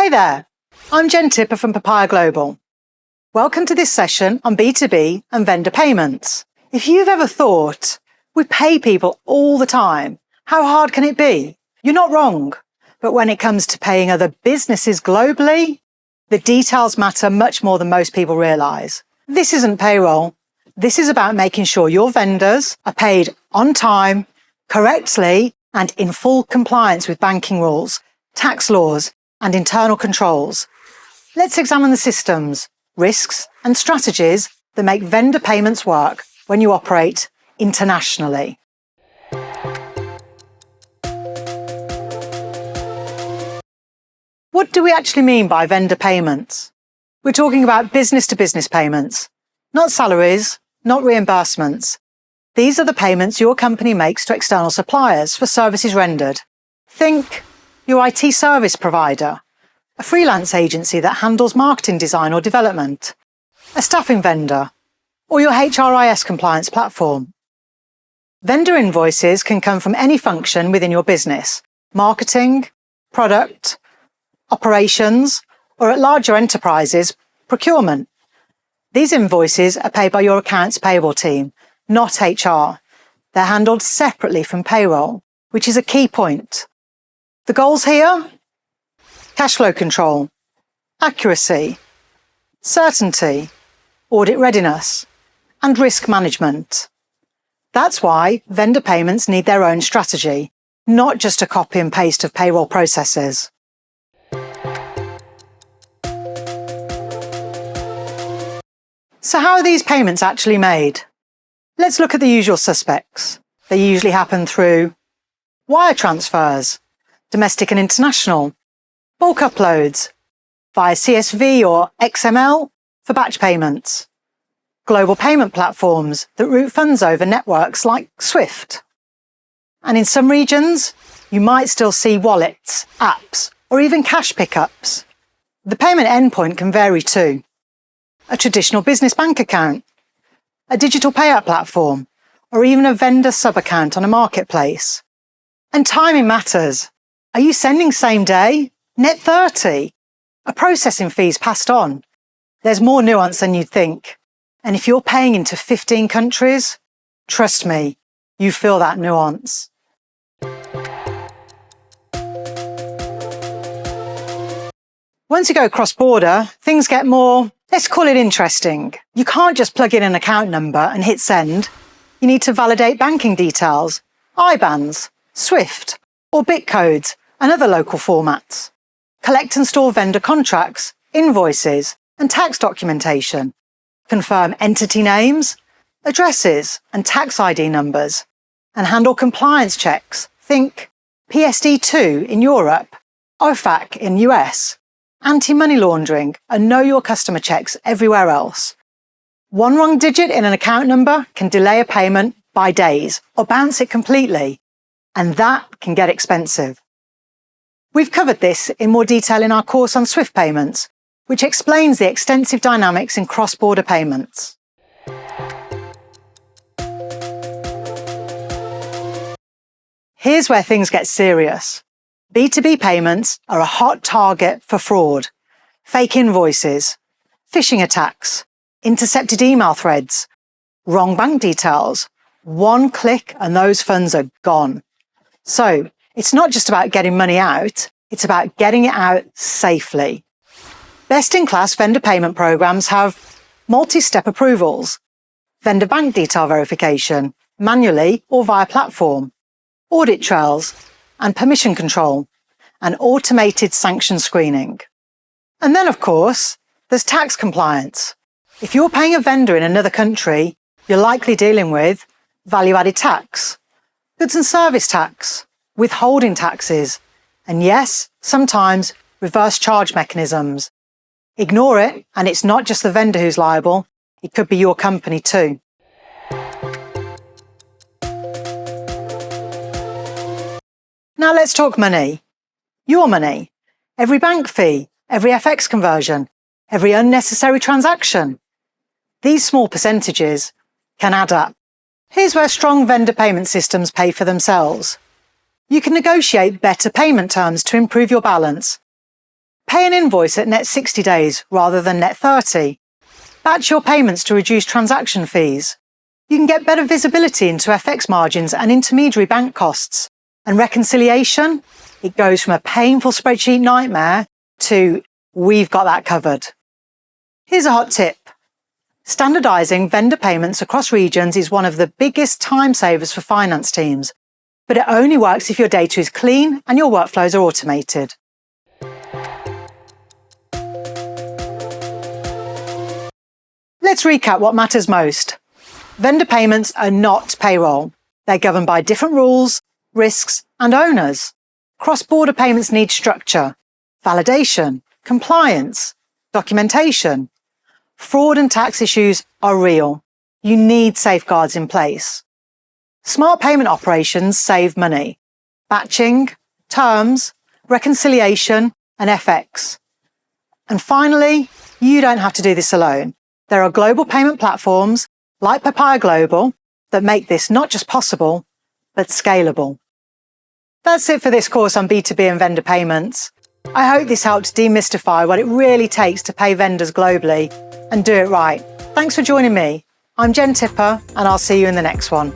Hey there, I'm Jen Tipper from Papaya Global. Welcome to this session on B2B and vendor payments. If you've ever thought, we pay people all the time, how hard can it be? You're not wrong. But when it comes to paying other businesses globally, the details matter much more than most people realise. This isn't payroll. This is about making sure your vendors are paid on time, correctly, and in full compliance with banking rules, tax laws, and internal controls. Let's examine the systems, risks, and strategies that make vendor payments work when you operate internationally. What do we actually mean by vendor payments? We're talking about business-to-business payments, not salaries, not reimbursements. These are the payments your company makes to external suppliers for services rendered. Think your IT service provider, a freelance agency that handles marketing design or development, a staffing vendor, or your HRIS compliance platform. Vendor invoices can come from any function within your business, marketing, product, operations, or at larger enterprises, procurement. These invoices are paid by your accounts payable team, not HR. They're handled separately from payroll, which is a key point. The goals here? Cash flow control, accuracy, certainty, audit readiness, and risk management. That's why vendor payments need their own strategy, not just a copy and paste of payroll processes. So how are these payments actually made? Let's look at the usual suspects. They usually happen through wire transfers, domestic and international, bulk uploads, via CSV or XML for batch payments, global payment platforms that route funds over networks like SWIFT. And in some regions, you might still see wallets, apps, or even cash pickups. The payment endpoint can vary too. A traditional business bank account, a digital payout platform, or even a vendor sub-account on a marketplace. And timing matters. Are you sending same day? Net 30? Are processing fees passed on? There's more nuance than you'd think. And if you're paying into 15 countries, trust me, you feel that nuance. Once you go cross-border, things get more, let's call it interesting. You can't just plug in an account number and hit send. You need to validate banking details, IBANs, SWIFT, or BIC codes, and other local formats. Collect and store vendor contracts, invoices, and tax documentation. Confirm entity names, addresses, and tax ID numbers. And handle compliance checks. Think PSD2 in Europe, OFAC in US, anti-money laundering, and know your customer checks everywhere else. One wrong digit in an account number can delay a payment by days or bounce it completely. And that can get expensive. We've covered this in more detail in our course on SWIFT payments, which explains the extensive dynamics in cross-border payments. Here's where things get serious. B2B payments are a hot target for fraud, fake invoices, phishing attacks, intercepted email threads, wrong bank details. One click and those funds are gone. So it's not just about getting money out, it's about getting it out safely. Best-in-class vendor payment programs have multi-step approvals, vendor bank detail verification, manually or via platform, audit trails, and permission control, and automated sanction screening. And then, of course, there's tax compliance. If you're paying a vendor in another country, you're likely dealing with value-added tax, goods and service tax, withholding taxes, and yes, sometimes reverse charge mechanisms. Ignore it, and it's not just the vendor who's liable, it could be your company too. Now let's talk money. Your money. Every bank fee, every FX conversion, every unnecessary transaction. These small percentages can add up. Here's where strong vendor payment systems pay for themselves. You can negotiate better payment terms to improve your balance. Pay an invoice at net 60 days rather than net 30. Batch your payments to reduce transaction fees. You can get better visibility into FX margins and intermediary bank costs. And reconciliation? It goes from a painful spreadsheet nightmare to we've got that covered. Here's a hot tip. Standardizing vendor payments across regions is one of the biggest time savers for finance teams, but it only works if your data is clean and your workflows are automated. Let's recap what matters most. Vendor payments are not payroll. They're governed by different rules, risks, and owners. Cross-border payments need structure, validation, compliance, documentation. Fraud and tax issues are real. You need safeguards in place. Smart payment operations save money. Batching, terms, reconciliation, and FX. And finally, you don't have to do this alone. There are global payment platforms like Papaya Global that make this not just possible, but scalable. That's it for this course on B2B and vendor payments. I hope this helped demystify what it really takes to pay vendors globally and do it right. Thanks for joining me. I'm Jen Tipper, and I'll see you in the next one.